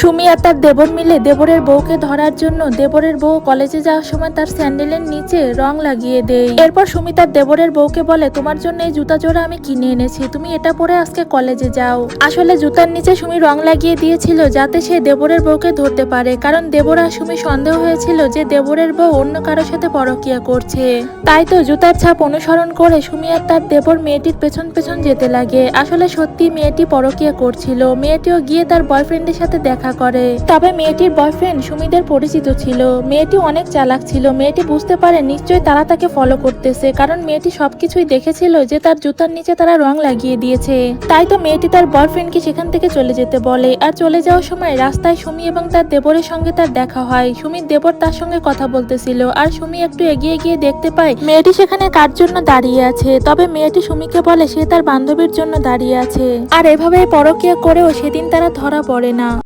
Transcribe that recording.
সুমি আর তার দেবর মিলে দেবরের বউকে ধরার জন্য দেবরের বউ কলেজে যাওয়ার সময় তার স্যান্ডেলের নিচে রং লাগিয়ে দেয়। এরপর সুমি তার দেবরের বউকে বলে, তোমার জন্য এই জুতা জোড়া আমি কিনে এনেছি, তুমি এটা পরে আজকে কলেজে যাও। আসলে জুতার নিচে সুমি রং লাগিয়ে দিয়েছিল যাতে সে দেবরের বউকে ধরতে পারে, কারণ দেবর আর সুমি সন্দেহ হয়েছিল যে দেবরের বউ অন্য কারোর সাথে পরকীয়া করছে। তাই তো জুতার ছাপ অনুসরণ করে সুমি আর তার দেবর মেয়েটির পেছন পেছন যেতে লাগে। আসলে সত্যি মেয়েটি পরকীয়া করছিল। মেয়েটিও গিয়ে তার বয়ফ্রেন্ডের সাথে দেখা করে। তবে মেয়েটির বয়ফ্রেন্ড সুমিদের পরিচিত ছিল। মেয়েটি অনেক চালাক ছিল। মেয়েটি বুঝতে পারে নিশ্চয়ই তারা তাকে ফলো করতেছে, কারণ মেয়েটি সবকিছুই দেখেছিল যে তার জুতার নিচে তারা রং লাগিয়ে দিয়েছে। তাই তো মেয়েটি তার বয়ফ্রেন্ডকে সেখান থেকে চলে যেতে বলে। আর চলে যাওয়ার সময় রাস্তায় সুমি এবং তার দেবরের সঙ্গে তার দেখা হয়। সুমির দেবর তার সঙ্গে কথা বলতেছিল, আর সুমি একটু এগিয়ে গিয়ে দেখতে পায় মেয়েটি সেখানে কার জন্য দাঁড়িয়ে আছে। তবে মেয়েটি সুমিকে বলে সে তার বান্ধবীর জন্য দাঁড়িয়ে আছে। আর এভাবে পরকীয়া করেও সেদিন তারা ধরা পড়ে না।